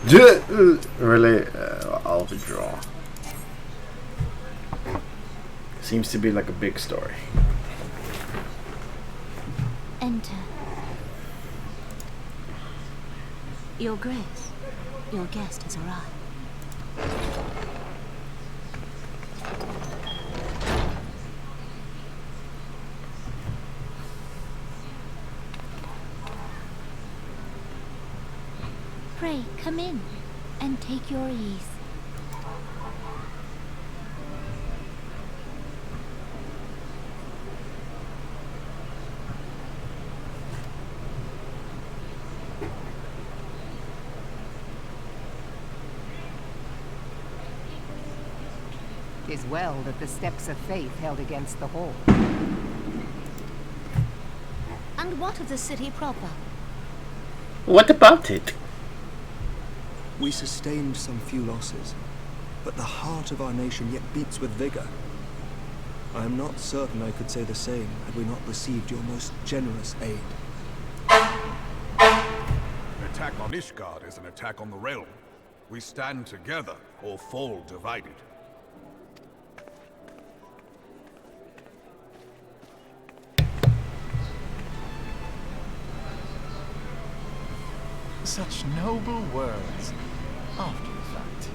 Really, I'll withdraw. Seems to be like a big story. Enter. Your Grace, your guest has arrived. Pray, come in and take your ease. Tis well that the steps of faith held against the hall. And what of the city proper? What about it? We sustained some few losses, but the heart of our nation yet beats with vigor. I am not certain I could say the same had we not received your most generous aid. An attack on Ishgard is an attack on the realm. We stand together or fall divided. Such noble words. After the fact.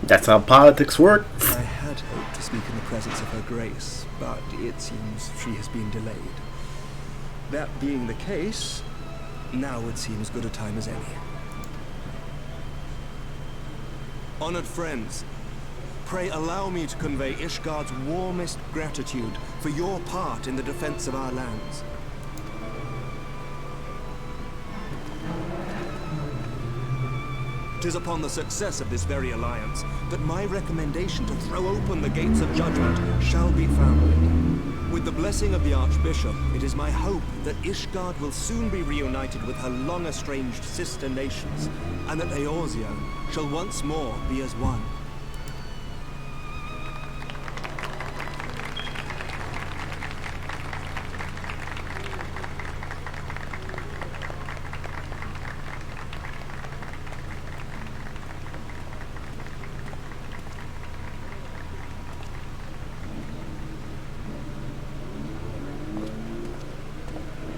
That's how politics work. I had hoped to speak in the presence of her grace, but it seems she has been delayed. That being the case, now it seems good a time as any. Honored friends, pray allow me to convey Ishgard's warmest gratitude for your part in the defense of our lands. Tis upon the success of this very alliance that my recommendation to throw open the gates of judgment shall be founded. With the blessing of the Archbishop, it is my hope that Ishgard will soon be reunited with her long-estranged sister nations, and that Eorzea shall once more be as one.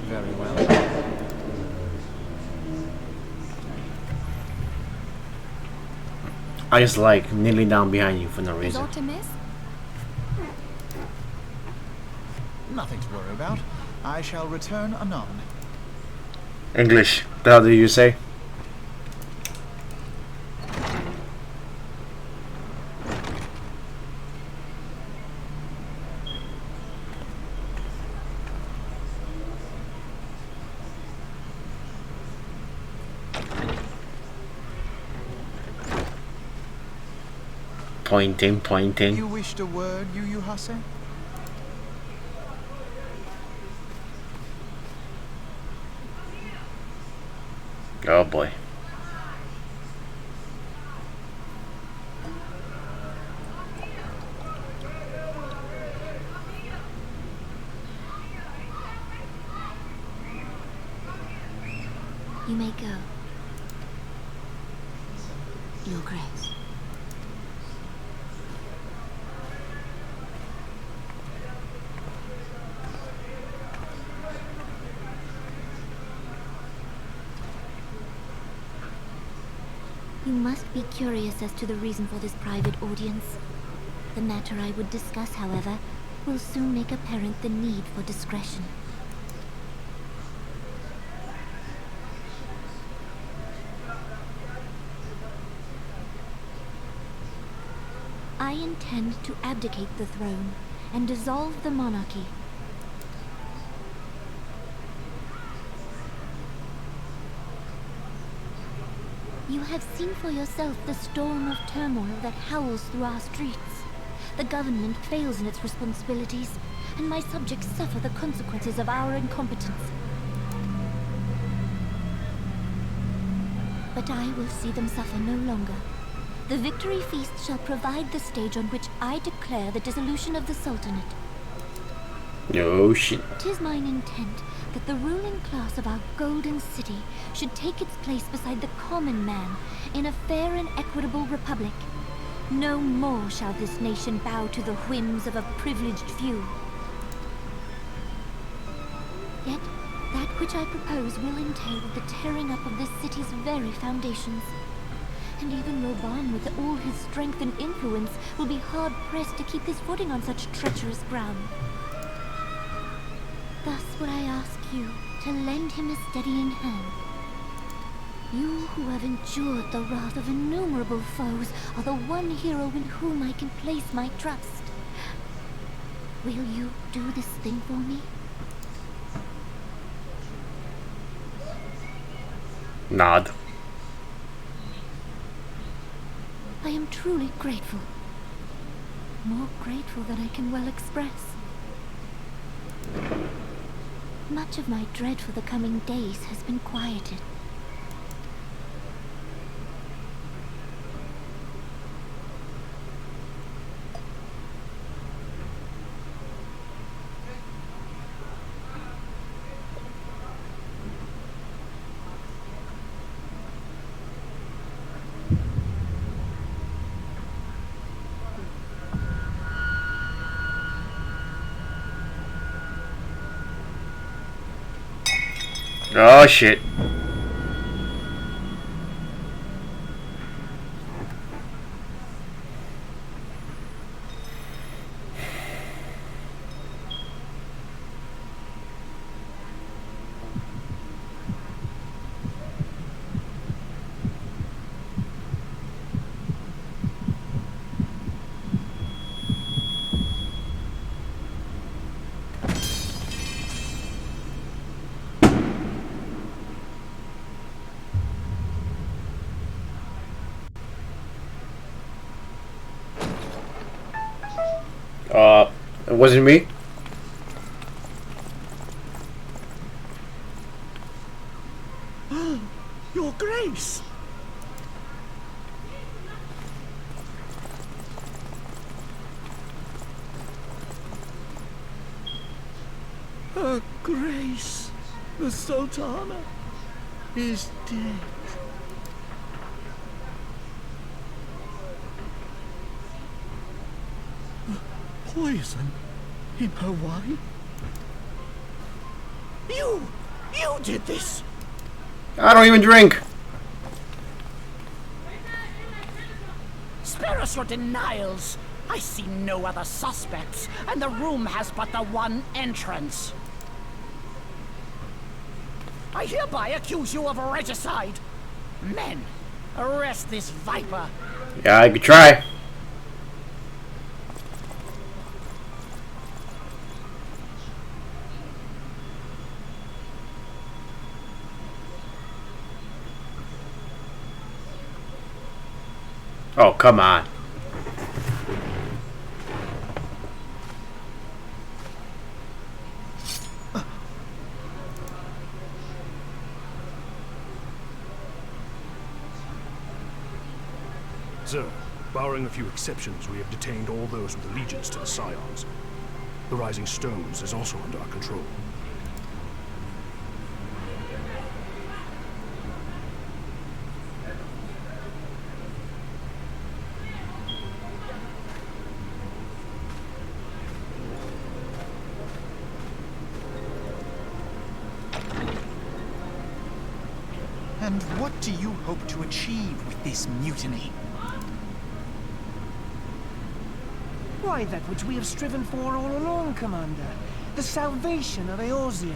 Very well. I just like kneeling down behind you for no reason. Aught amiss? Nothing to worry about. I shall return anon. English, the hell do you say? Pointing. You wished a word, Yu Hase? Oh boy. You may go. Your Grace. You must be curious as to the reason for this private audience. The matter I would discuss, however, will soon make apparent the need for discretion. I intend to abdicate the throne and dissolve the monarchy. You have seen for yourself the storm of turmoil that howls through our streets. The government fails in its responsibilities, and my subjects suffer the consequences of our incompetence. But I will see them suffer no longer. The victory feast shall provide the stage on which I declare the dissolution of the Sultanate. Oh shit. 'Tis mine intent that the ruling class of our golden city should take its place beside the common man in a fair and equitable republic. No more shall this nation bow to the whims of a privileged few. Yet, that which I propose will entail the tearing up of this city's very foundations. And even Roban, with all his strength and influence, will be hard-pressed to keep his footing on such treacherous ground. Thus would I ask you to lend him a steadying hand. You who have endured the wrath of innumerable foes are the one hero in whom I can place my trust. Will you do this thing for me? Nod. I am truly grateful. More grateful than I can well express. Much of my dread for the coming days has been quieted. Oh shit. It wasn't me. Your Grace! Her Grace, the Sultana, is dead. Poison in her wine? You did this! I don't even drink. Spare us your denials! I see no other suspects, and the room has but the one entrance. I hereby accuse you of regicide. Men, arrest this viper. Yeah, I could try. Oh, come on. Sir, barring a few exceptions, we have detained all those with allegiance to the Scions. The Rising Stones is also under our control. And what do you hope to achieve with this mutiny? Why, that which we have striven for all along, Commander. The salvation of Eorzea.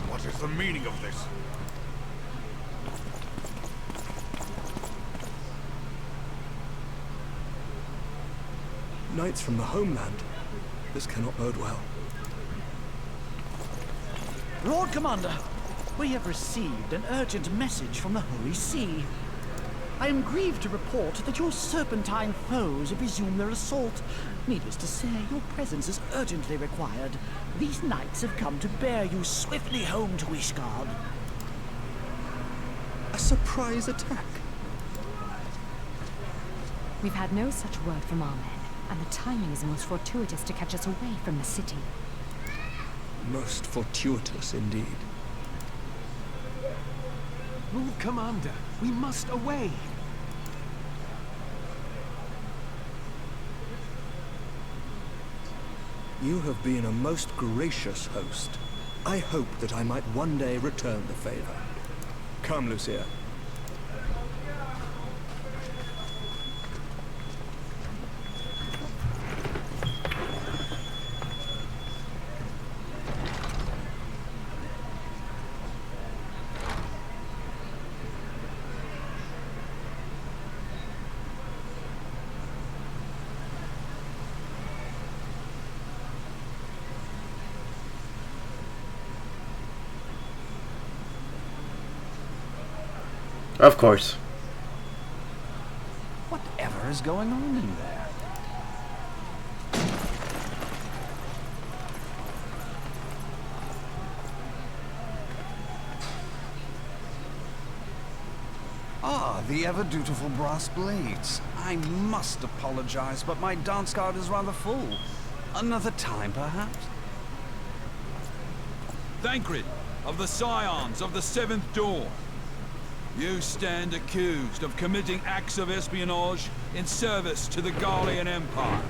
What is the meaning of this? Knights from the homeland. This cannot bode well. Lord Commander, we have received an urgent message from the Holy See. I am grieved to report that your serpentine foes have resumed their assault. Needless to say, your presence is urgently required. These knights have come to bear you swiftly home to Ishgard. A surprise attack? We've had no such word from our men, and the timing is most fortuitous to catch us away from the city. Most fortuitous indeed. Lord Commander, we must away. You have been a most gracious host. I hope that I might one day return the favor. Come, Lucia. Of course. Whatever is going on in there? Ah, the ever-dutiful brass blades. I must apologize, but my dance card is rather full. Another time, perhaps? Thancred, of the Scions of the Seventh Door. You stand accused of committing acts of espionage in service to the Garlean Empire.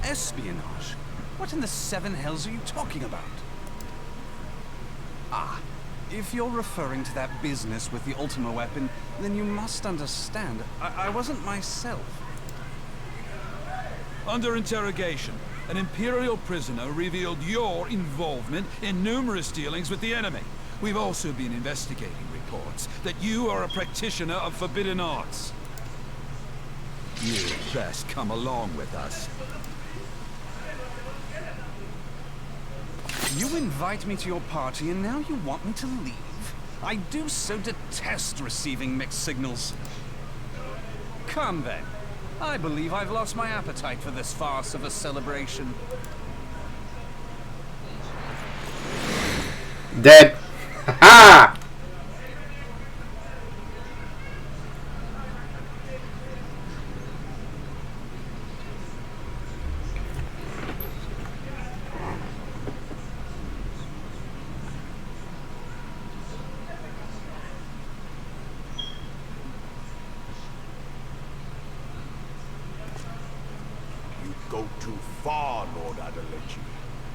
Espionage? What in the seven hells are you talking about? Ah, if you're referring to that business with the Ultima weapon, then you must understand, I wasn't myself. Under interrogation, an Imperial prisoner revealed your involvement in numerous dealings with the enemy. We've also been investigating reports that you are a practitioner of forbidden arts. You'd best come along with us. You invite me to your party and now you want me to leave? I do so detest receiving mixed signals. Come then. I believe I've lost my appetite for this farce of a celebration. Dead. Ha! You go too far, Lord Adelechi.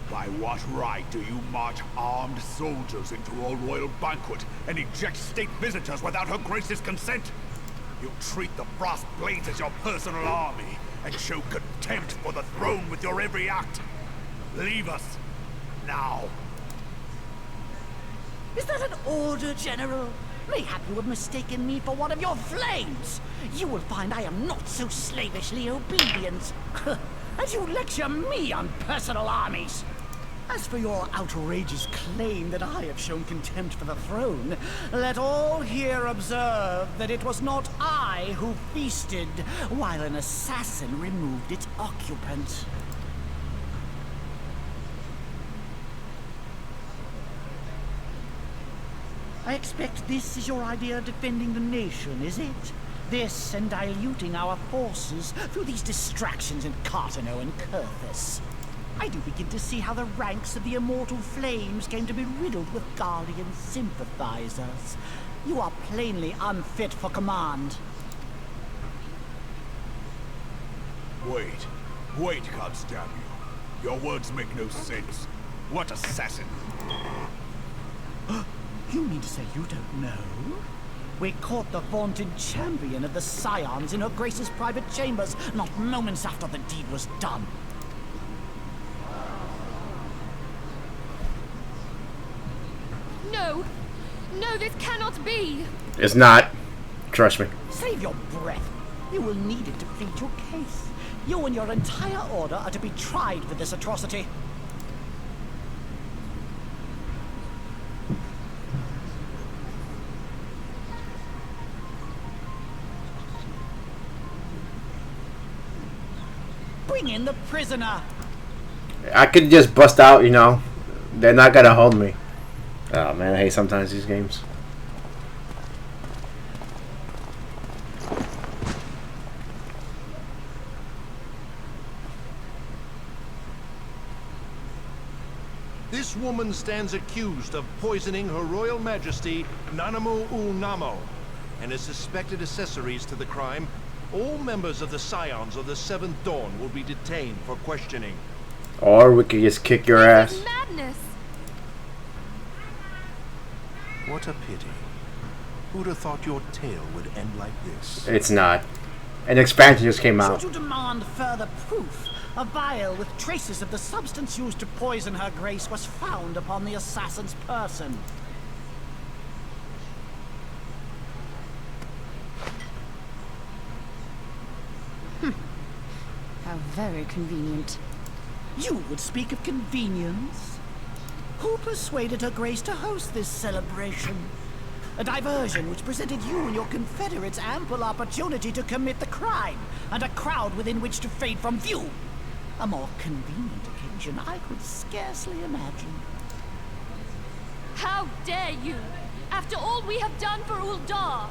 By what right do you march armed soldiers into a royal banquet and eject state visitors without her grace's consent? You treat the brass blades as your personal army and show contempt for the throne with your every act. Leave us, now. Is that an order, General? Mayhap you have mistaken me for one of your flames. You will find I am not so slavishly obedient. And you lecture me on personal armies. As for your outrageous claim that I have shown contempt for the throne, let all here observe that it was not I who feasted, while an assassin removed its occupant. I expect this is your idea of defending the nation, is it? This and diluting our forces through these distractions in Cartano and Kurthus. I do begin to see how the ranks of the Immortal Flames came to be riddled with Guardian sympathizers. You are plainly unfit for command. Wait, God stab you. Your words make no sense. What assassin? You mean to say you don't know? We caught the vaunted champion of the Scions in her Grace's private chambers, not moments after the deed was done. No! No, this cannot be! It's not. Trust me. Save your breath. You will need it to plead your case. You and your entire order are to be tried for this atrocity. Bring in the prisoner. I could just bust out, you know. They're not gonna hold me. Oh man, I hate sometimes these games. This woman stands accused of poisoning Her Royal Majesty Nanamu Namo and is suspected accessories to the crime. All members of the Scions of the Seventh Dawn will be detained for questioning. Or we could just kick your ass. Madness! What a pity. Who'd have thought your tale would end like this? It's not. An expansion just came out. Should you demand further proof, a vial with traces of the substance used to poison Her Grace was found upon the assassin's person. How very convenient. You would speak of convenience? Who persuaded Her Grace to host this celebration? A diversion which presented you and your confederates ample opportunity to commit the crime, and a crowd within which to fade from view. A more convenient occasion I could scarcely imagine. How dare you! After all we have done for Uldar!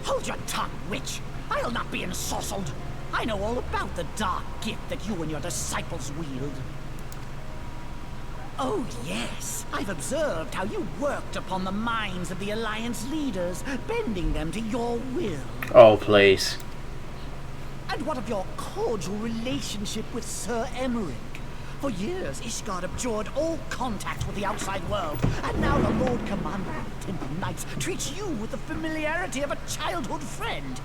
Hold your tongue, witch! I'll not be ensorcelled! I know all about the dark gift that you and your disciples wield. Oh yes, I've observed how you worked upon the minds of the Alliance leaders, bending them to your will. Oh, please. And what of your cordial relationship with Sir Emmerich? For years, Ishgard abjured all contact with the outside world, and now the Lord Commander of the Temple Knights treats you with the familiarity of a childhood friend.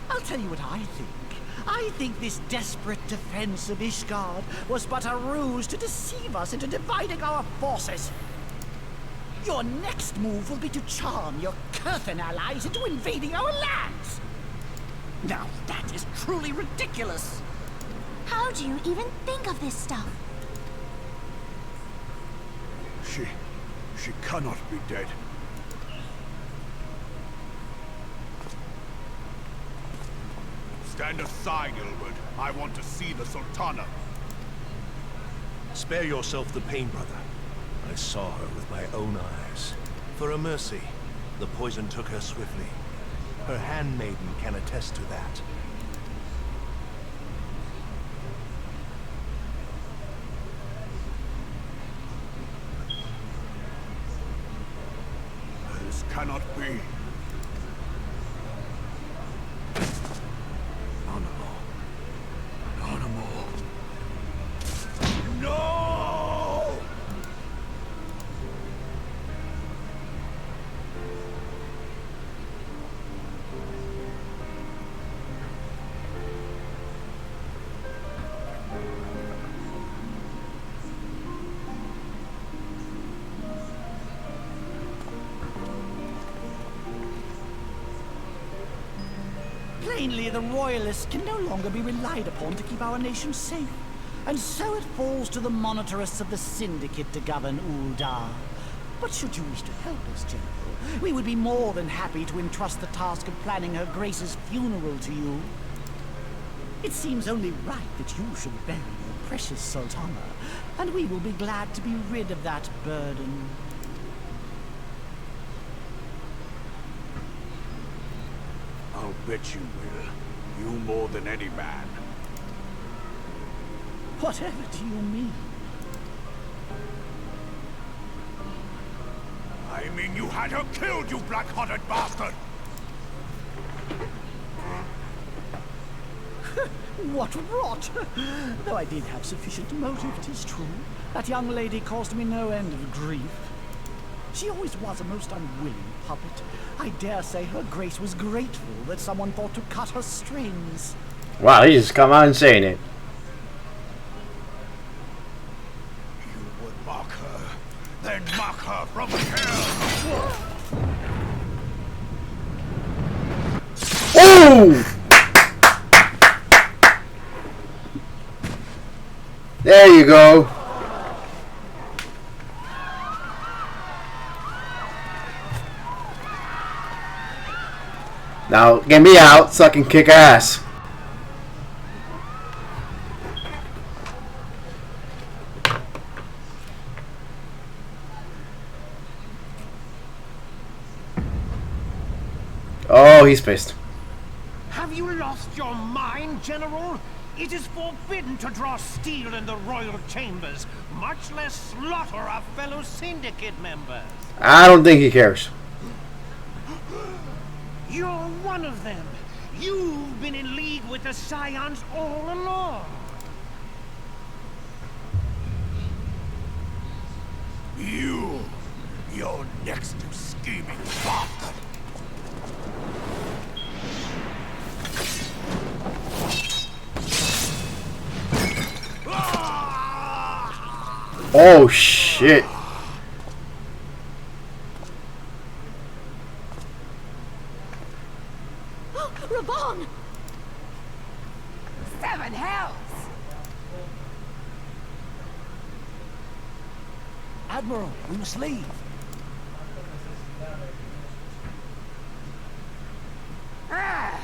I'll tell you what I think. I think this desperate defense of Ishgard was but a ruse to deceive us into dividing our forces. Your next move will be to charm your Kurthan allies into invading our lands. Now that is truly ridiculous. How do you even think of this stuff? She cannot be dead. Stand aside, Ilbert. I want to see the Sultana. Spare yourself the pain, brother. I saw her with my own eyes. For a mercy, the poison took her swiftly. Her handmaiden can attest to that. This cannot be. Plainly, the Royalists can no longer be relied upon to keep our nation safe. And so it falls to the monitorists of the Syndicate to govern Uldar. But should you wish to help us, General, we would be more than happy to entrust the task of planning Her Grace's funeral to you. It seems only right that you should bury your precious Sultana, and we will be glad to be rid of that burden. I'll bet you will. You more than any man. Whatever do you mean? I mean you had her killed, you black-hearted bastard! What rot! Though I did have sufficient motive, 'tis true. That young lady caused me no end of grief. She always was a most unwilling puppet. I dare say Her Grace was grateful that someone thought to cut her strings. Wow, he just come on saying it. You would mock her, then mock her from hell! Oh! There you go. Now get me out so I can kick ass. he's pissed. Have you lost your mind, General? It is forbidden to draw steel in the royal chambers, much less slaughter our fellow syndicate members. I don't think he cares. You're one of them. You've been in league with the Scions all along. You're next to scheming fuck. Oh shit. Raban! 7 hells! Admiral, we must leave. Ah!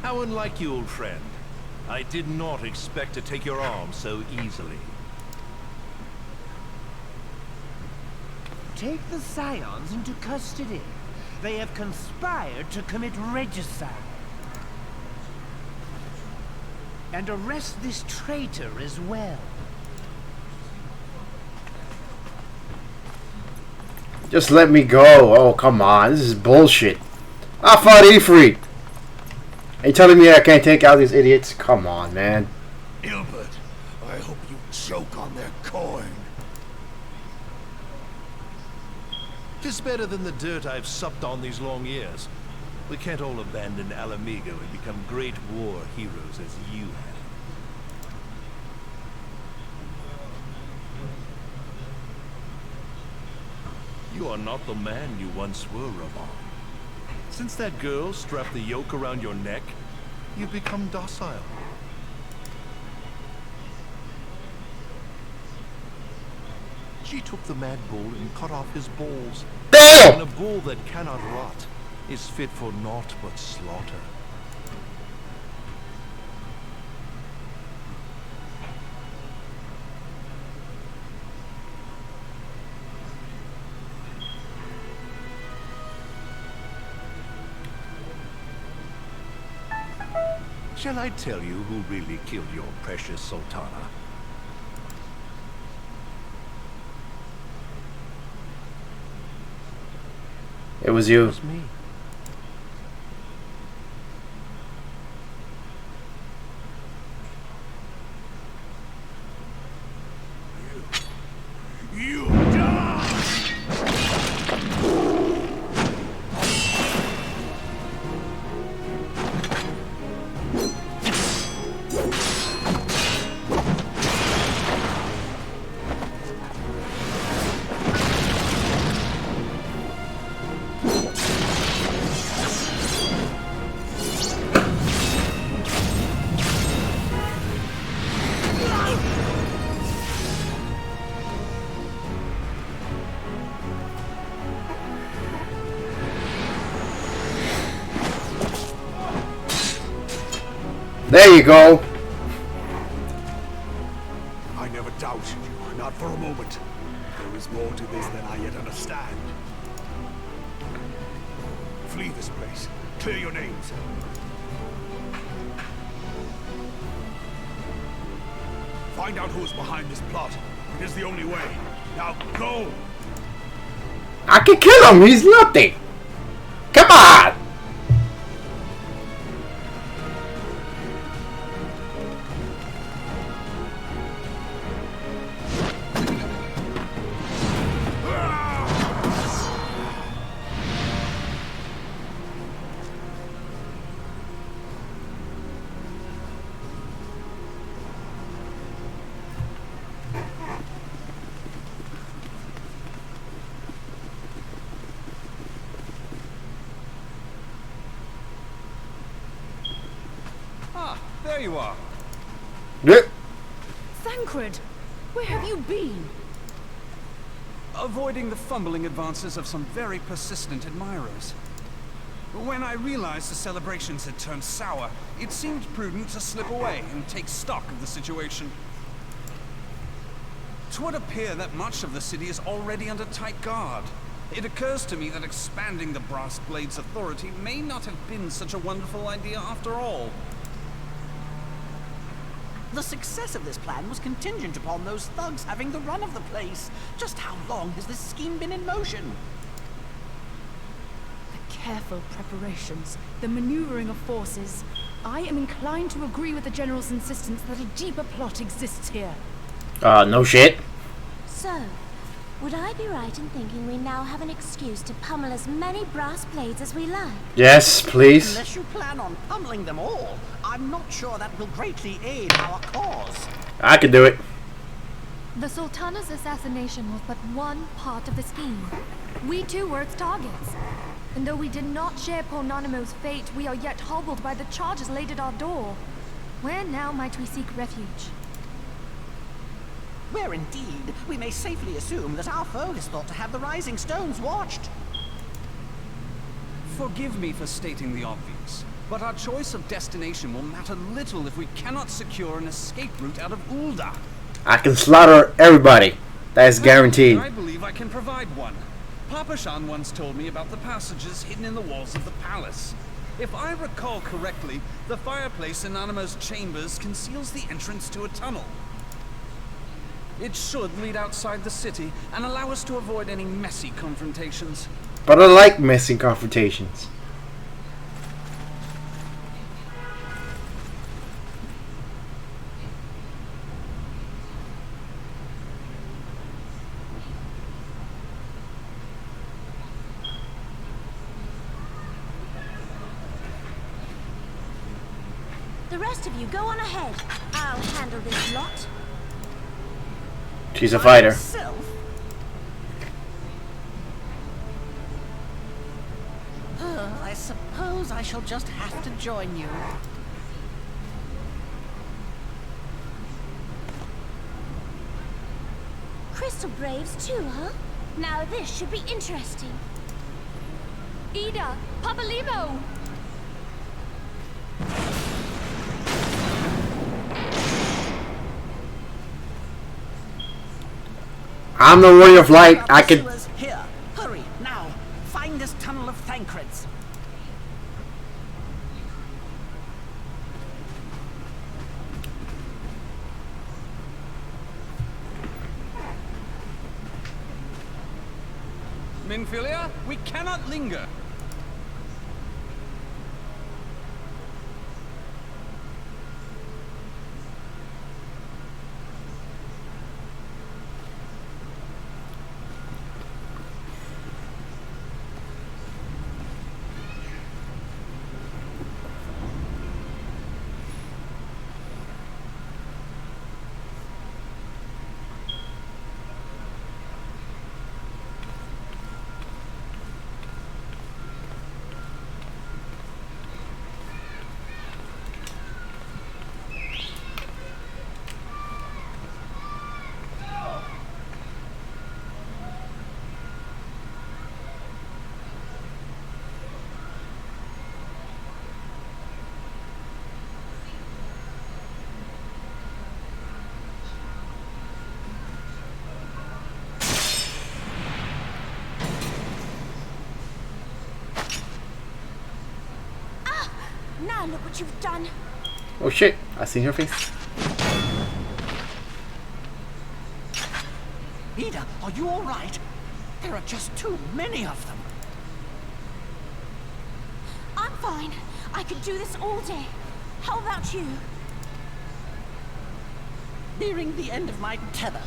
How unlike you, old friend. I did not expect to take your arm so easily. Take the Scions into custody. They have conspired to commit regicide. And arrest this traitor as well. Just let me go. Oh, come on. This is bullshit. I fought Ifrit. Are you telling me I can't take out these idiots? Come on, man. Ilbert, I hope you choke on their coin. 'Tis better than the dirt I've supped on these long years. We can't all abandon Alamigo and become great war heroes as you have. You are not the man you once were, Raban. Since that girl strapped the yoke around your neck, you've become docile. She took the mad bull and cut off his balls. Damn! And a bull that cannot rot is fit for naught but slaughter. Shall I tell you who really killed your precious Sultana? It was you. It was me. You die! There you go. I never doubted you, not for a moment. There is more to this than I yet understand. Flee this place. Clear your names. Find out who is behind this plot. It is the only way. Now go! I can kill him. He's nothing. Come on. There you are. Thancred, where have you been? Avoiding the fumbling advances of some very persistent admirers. When I realized the celebrations had turned sour, it seemed prudent to slip away and take stock of the situation. 'Twould appear that much of the city is already under tight guard. It occurs to me that expanding the Brass Blade's authority may not have been such a wonderful idea after all. The success of this plan was contingent upon those thugs having the run of the place. Just how long has this scheme been in motion? The careful preparations, the maneuvering of forces. I am inclined to agree with the General's insistence that a deeper plot exists here. No shit. So, would I be right in thinking we now have an excuse to pummel as many brass blades as we like? Yes, please. Unless you plan on pummeling them all, I'm not sure that will greatly aid our cause. I can do it. The Sultana's assassination was but one part of the scheme. We too were its targets. And though we did not share Ponanimo's fate, we are yet hobbled by the charges laid at our door. Where now might we seek refuge? Where indeed, we may safely assume that our foe is thought to have the Rising Stones watched. Forgive me for stating the obvious, but our choice of destination will matter little if we cannot secure an escape route out of Ul'dah. I can slaughter everybody. That is guaranteed. I believe I can provide one. Papa Shan once told me about the passages hidden in the walls of the palace. If I recall correctly, the fireplace in Animo's chambers conceals the entrance to a tunnel. It should lead outside the city and allow us to avoid any messy confrontations. But I like messy confrontations. The rest of you go on ahead. I'll handle this lot. She's a fighter. Myself? I suppose I shall just have to join you. Crystal Braves too, huh? Now this should be interesting. Ida! Papalimo! I'm the warrior of light. I can. Here, hurry now! Find this tunnel of Thancreds. Minfilia, we cannot linger. Now look what you've done. Oh shit! I seen her face. Ida, are you all right? There are just too many of them. I'm fine. I could do this all day. How about you? Nearing the end of my tether.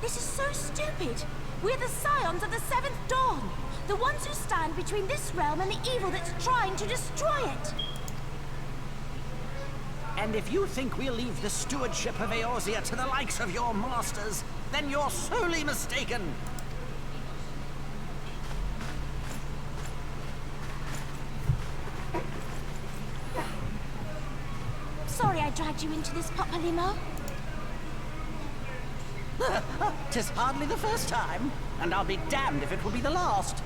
This is so stupid. We're the scions of the Seventh Dawn. The ones who stand between this realm and the evil that's trying to destroy it. And if you think we'll leave the stewardship of Eorzea to the likes of your masters, then you're sorely mistaken. sorry I dragged you into this, Paparimo. 'Tis hardly the first time, and I'll be damned if it will be the last.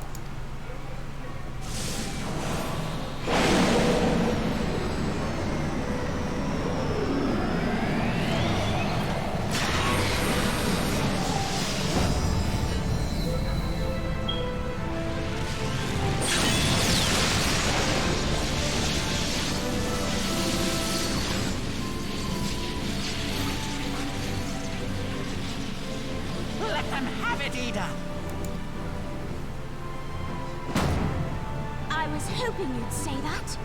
Let them have it, Ida! I was hoping you'd say that.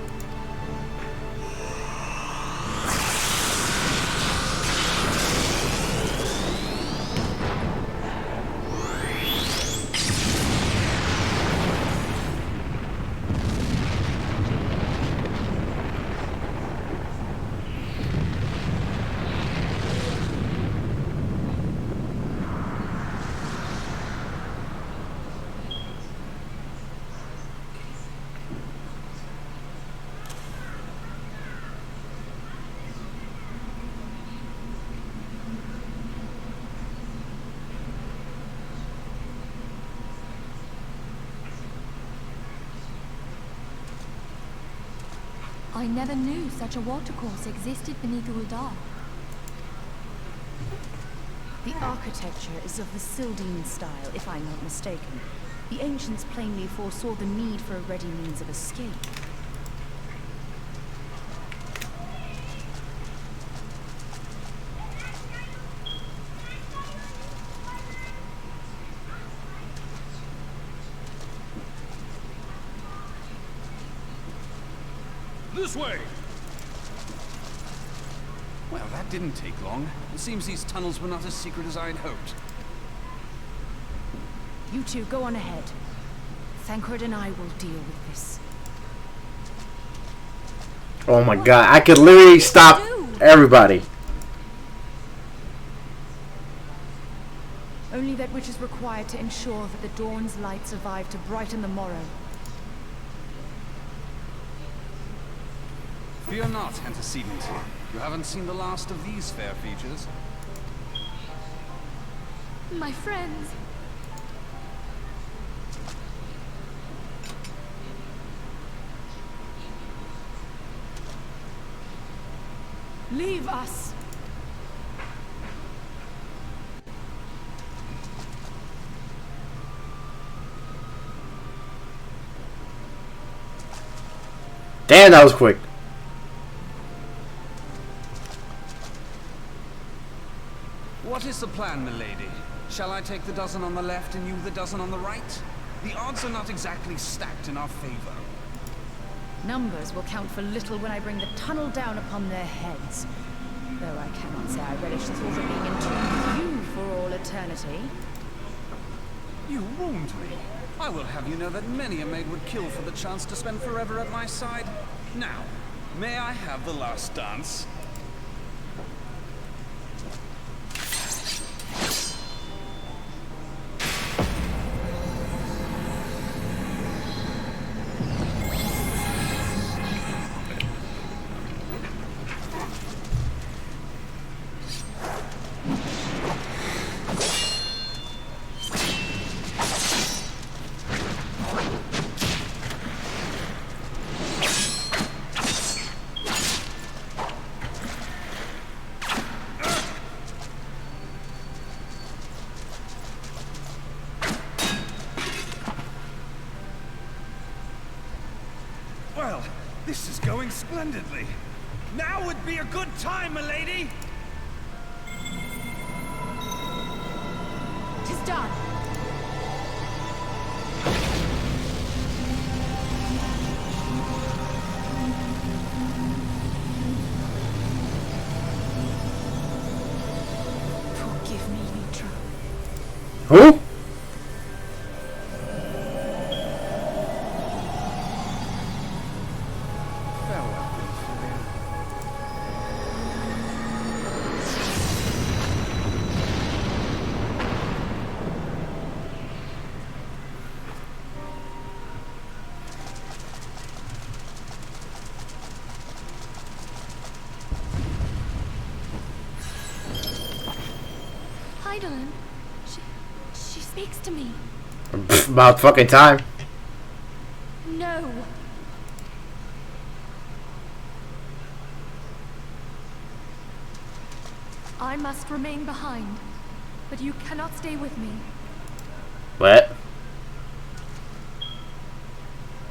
I never knew such a watercourse existed beneath Uldar. The architecture is of the Sildine style, if I'm not mistaken. The ancients plainly foresaw the need for a ready means of escape. This way! Well, that didn't take long. It seems these tunnels were not as secret as I'd hoped. You two go on ahead. Thancred and I will deal with this. Oh my god, I could literally stop everybody. Only that which is required to ensure that the dawn's light survive to brighten the morrow. Fear not, antecedent. You haven't seen the last of these fair features. My friends. Leave us! Damn, that was quick. What is the plan, milady? Shall I take the dozen on the left and you the dozen on the right? The odds are not exactly stacked in our favor. Numbers will count for little when I bring the tunnel down upon their heads. Though I cannot say I relish the thought of being entombed with you for all eternity. You wound me. I will have you know that many a maid would kill for the chance to spend forever at my side. Now, may I have the last dance? Well, this is going splendidly. Now would be a good time, milady! 'Tis done. Forgive me, Mitra. Who? Eidolon, she speaks to me. About fucking time. No. I must remain behind, but you cannot stay with me. What?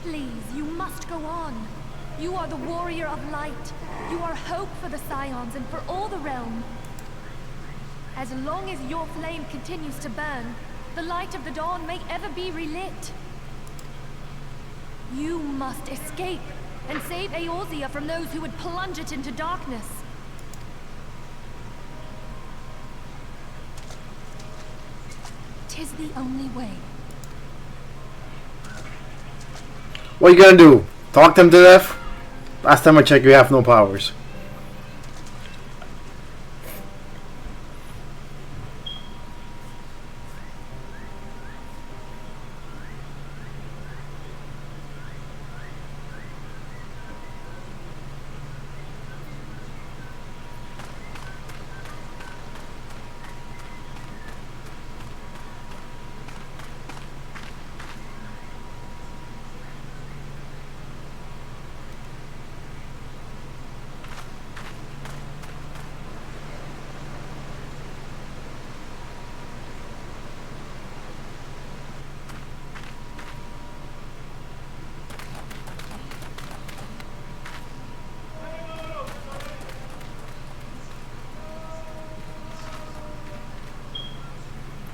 Please, you must go on. You are the warrior of light. You are hope for the Scions and for all the realm. As long as your flame continues to burn, the light of the dawn may ever be relit. You must escape and save Eorzea from those who would plunge it into darkness. Tis the only way. What are you gonna do? Talk them to death? Last time I checked, you have no powers.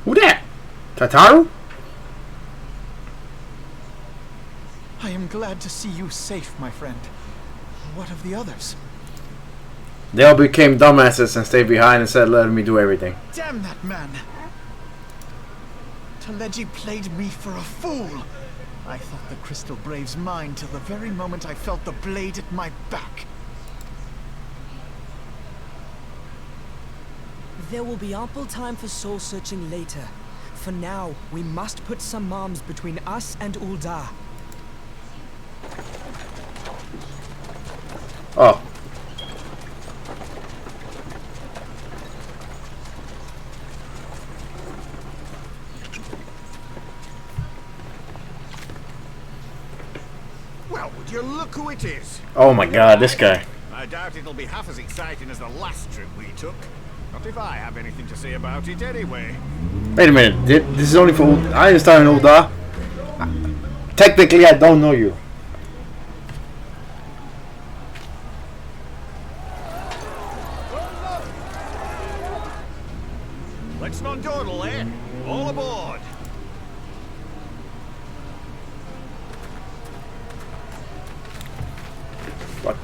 Who that? Tataru? I am glad to see you safe, my friend. What of the others? They all became dumbasses and stayed behind instead of letting me do everything. Damn that man! Teleji played me for a fool! I thought the Crystal Brave's mine till the very moment I felt the blade at my back. There will be ample time for soul-searching later. For now, we must put some arms between us and Ul'dah. Oh. Well, would you look who it is? Oh my god, this guy. I doubt it'll be half as exciting as the last trip we took. Not if I have anything to say about it anyway. Wait a minute, this is only for I understand Ul'dah. Technically, I don't know you. Let's not dawdle, eh? All aboard! What?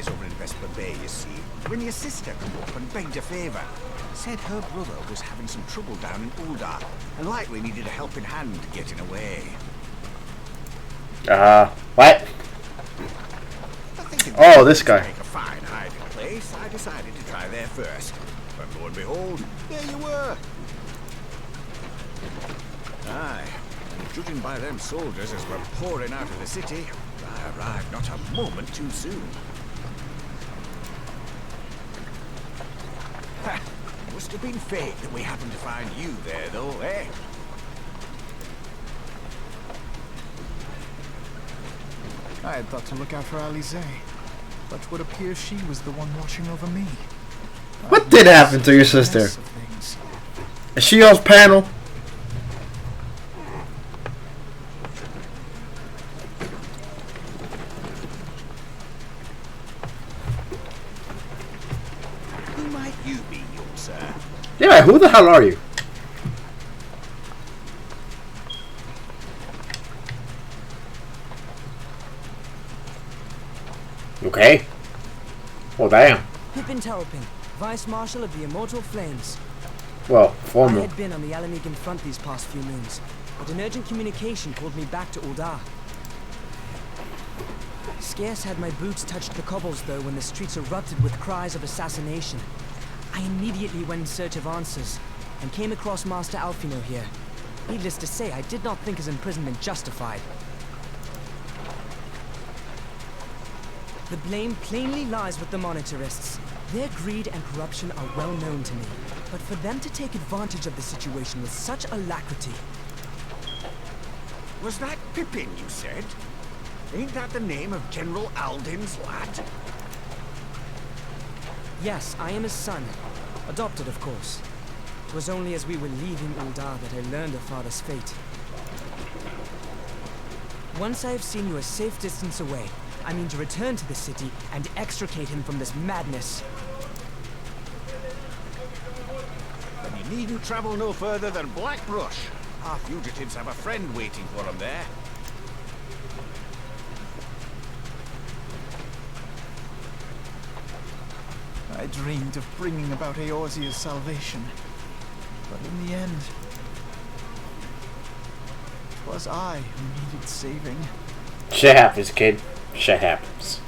Over in Vesper Bay, you see, when your sister come up and begged a favour. Said her brother was having some trouble down in Ul'dah, and likely needed a helping hand getting away. What? Oh, this guy. Make a fine hiding place. I decided to try there first. But lo and behold, there you were. Aye, and judging by them soldiers as we're pouring out of the city, I arrived not a moment too soon. Ha! Must have been fate that we happened to find you there, though, eh? I had thought to look out for Alize, but it would appear she was the one watching over me. What did happen to your sister? Is she on panel? might you be, young sir? Yeah, who the hell are you? Okay. Oh, damn. Pippin Terrapin, Vice Marshal of the Immortal Flames. Well, I former. had been on the Alamegan front these past few moons, but an urgent communication called me back to Uldar. Scarce had my boots touched the cobbles, though, when the streets erupted with cries of assassination. I immediately went in search of answers, and came across Master Alfino here. Needless to say, I did not think his imprisonment justified. The blame plainly lies with the Monitarists. Their greed and corruption are well known to me, but for them to take advantage of the situation with such alacrity... Was that Pippin, you said? Ain't that the name of General Alden's lad? Yes, I am his son. Adopted, of course. It was only as we were leaving Uldar that I learned of father's fate. Once I have seen you a safe distance away, I mean to return to the city and extricate him from this madness. Then you needn't travel no further than Blackbrush. Our fugitives have a friend waiting for them there. I dreamed of bringing about Eorzea's salvation, but in the end, it was I who needed saving. Shit happens, kid. Shit happens.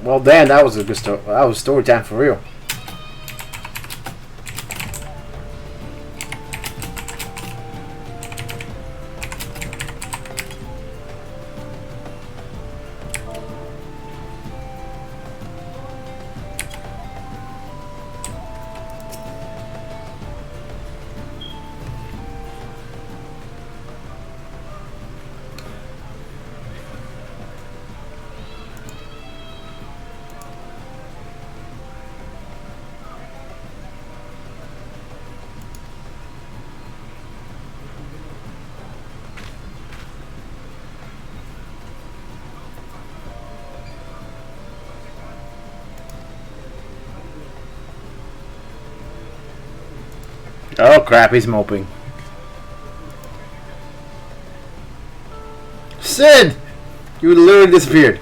Well, damn, that was a good story. That was story time for real. Oh crap, he's moping. Sid! You literally disappeared.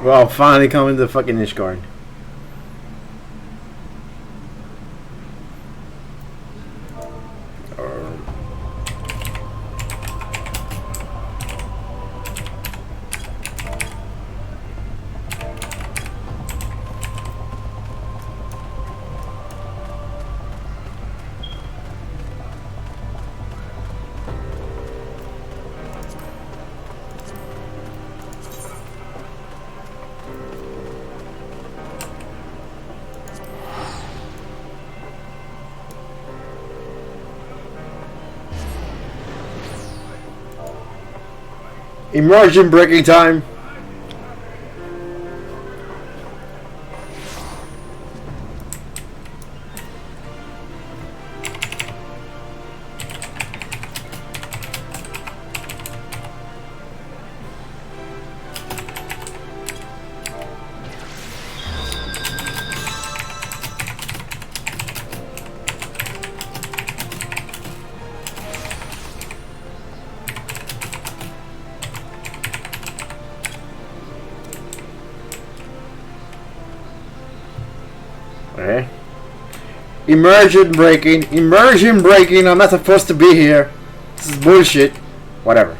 Well, finally coming to fucking Ishgard. Immersion breaking time. Okay. Immersion breaking, I'm not supposed to be here. This is bullshit. Whatever.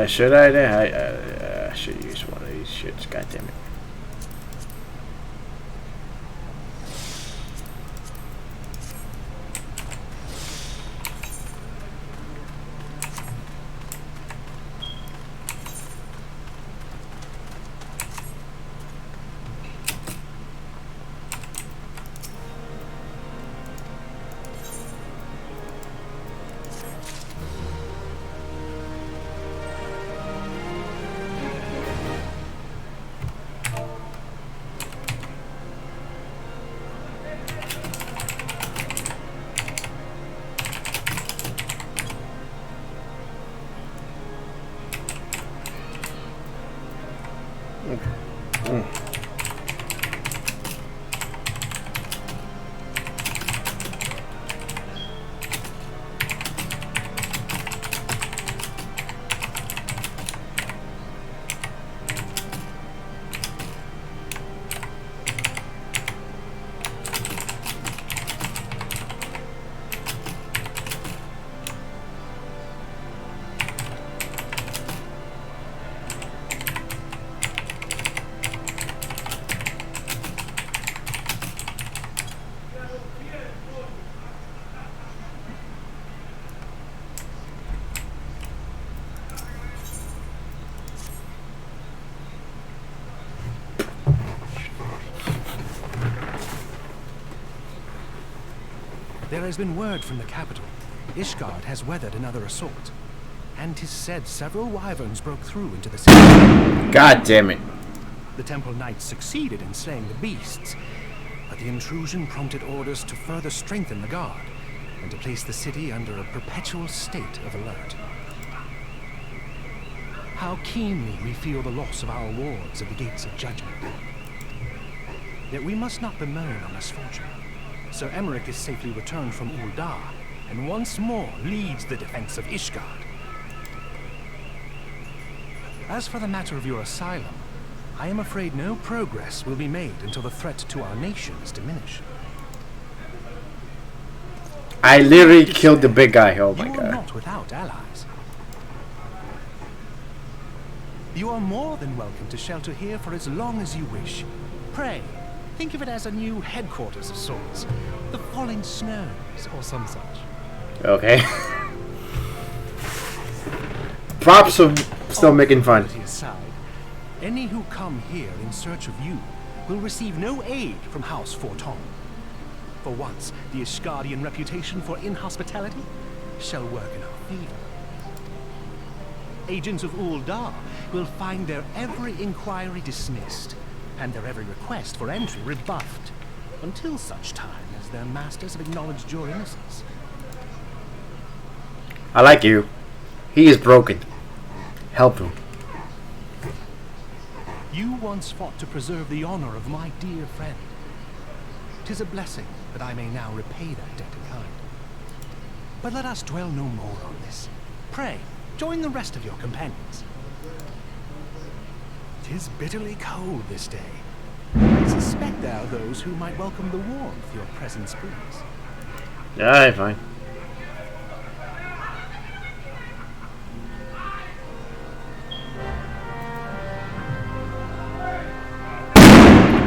Should I should use one of these shits. God damn it. There has been word from the capital. Ishgard has weathered another assault. And 'tis said several wyverns broke through into the city. God damn it. The temple knights succeeded in slaying the beasts, but the intrusion prompted orders to further strengthen the guard and to place the city under a perpetual state of alert. how keenly we feel the loss of our wards at the gates of judgment. Yet we must not bemoan our misfortune. Sir Emmerich is safely returned from Uldar, and once more leads the defense of Ishgard. As for the matter of your asylum, I am afraid no progress will be made until the threat to our nation is diminished. I literally killed the big guy. Oh my god. You are not without allies. You are more than welcome to shelter here for as long as you wish. Pray, think of it as a new headquarters of sorts. The falling snows or some such. Okay. Props of still making fun. Aside, any who come here in search of you will receive no aid from House Forton. For once, the Ishgardian reputation for inhospitality shall work in our favor. Agents of Uldar will find their every inquiry dismissed, and their every request for entry rebuffed, until such time as their masters have acknowledged your innocence. I like you. He is broken. Help him. You once fought to preserve the honor of my dear friend. 'Tis a blessing that I may now repay that debt in kind. But let us dwell no more on this. Pray, join the rest of your companions. 'Tis bitterly cold this day. I suspect there are those who might welcome the warmth your presence brings. Yeah, fine.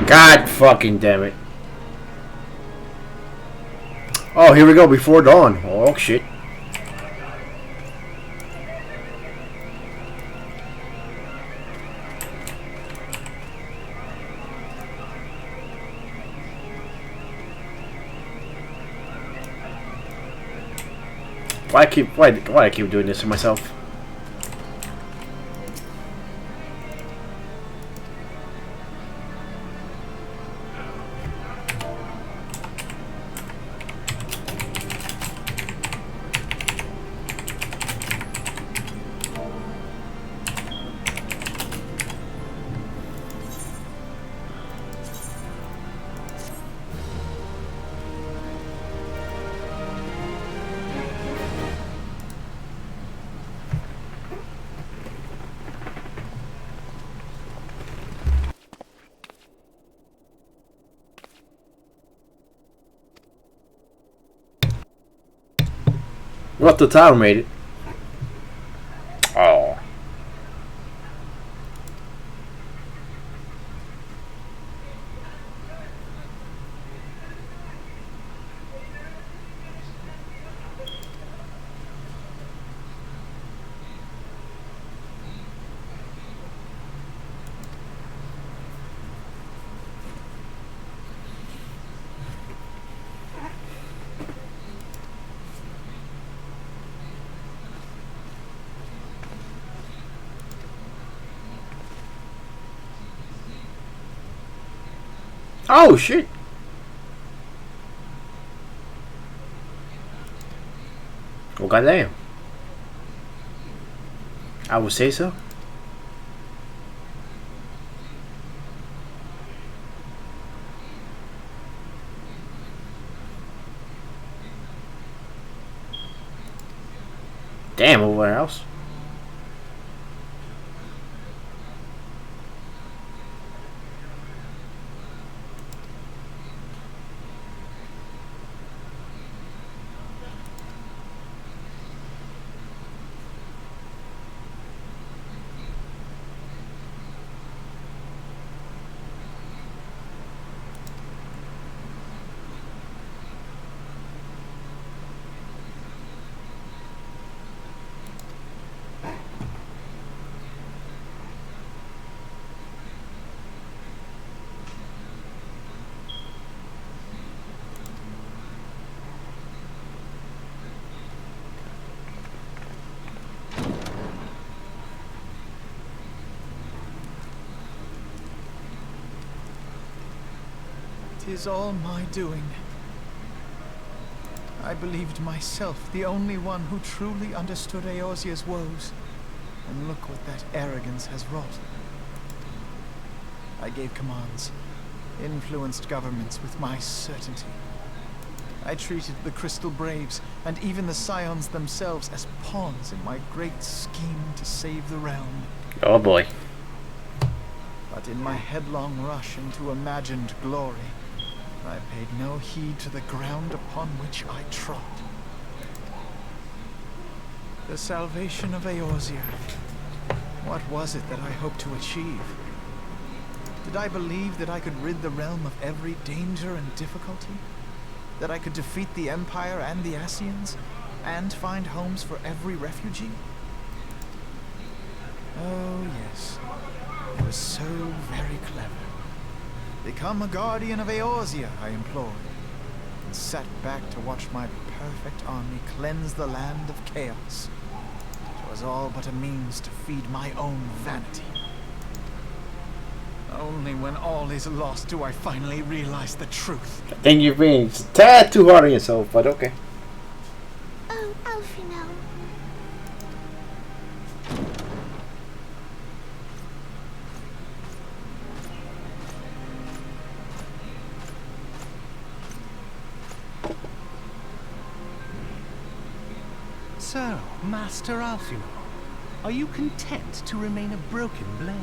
God fucking damn it. Oh, here we go, before dawn. Oh, shit. Why I keep doing this to myself? What, the tower made it? Oh. Oh shit! Well, goddamn. I would say so. Damn, over else. Tis all my doing. I believed myself the only one who truly understood Eorzea's woes. and look what that arrogance has wrought. I gave commands, influenced governments with my certainty. I treated the Crystal Braves, and even the Scions themselves, as pawns in my great scheme to save the realm. Oh boy. But in my headlong rush into imagined glory, I paid no heed to the ground upon which I trod. The salvation of Eorzea. What was it that I hoped to achieve? Did I believe that I could rid the realm of every danger and difficulty? That I could defeat the Empire and the Ascians, and find homes for every refugee? Oh yes, I was so very clever. Become a guardian of Eorzea, I implored, and sat back to watch my perfect army cleanse the land of chaos. It was all but a means to feed my own vanity. Only when all is lost do I finally realize the truth. I think you're being a tad too hard on yourself, but okay. Oh, Alfino. So, Master Alfino, are you content to remain a broken blade?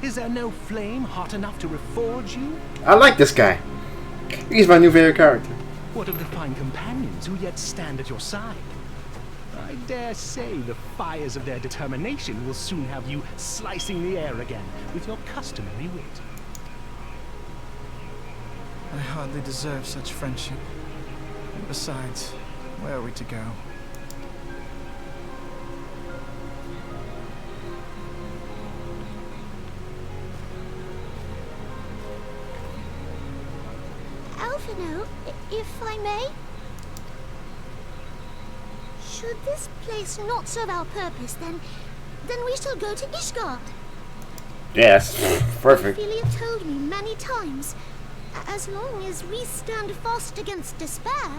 Is there no flame hot enough to reforge you? I like this guy. He's my new favorite character. What of the fine companions who yet stand at your side? I dare say the fires of their determination will soon have you slicing the air again with your customary wit. I hardly deserve such friendship. And besides, where are we to go? Alfino, if I may? Should this place not serve our purpose, then we shall go to Ishgard. Yes, perfect. Ophelia told me many times, as long as we stand fast against despair,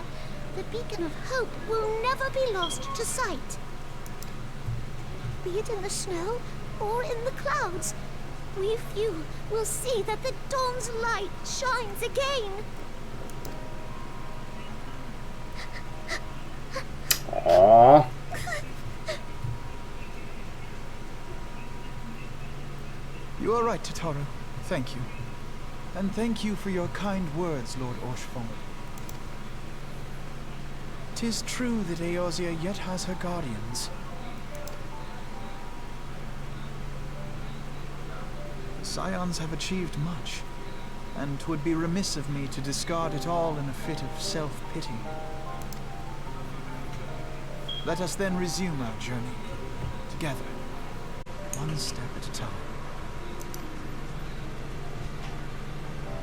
the beacon of hope will never be lost to sight. Be it in the snow or in the clouds, we few will see that the dawn's light shines again. Aww. You are right, Tataru. Thank you. And thank you for your kind words, Lord Orshfong. 'Tis true that Eorzea yet has her guardians. The Scions have achieved much, and 'twould be remiss of me to discard it all in a fit of self-pity. Let us then resume our journey, together, one step at a time.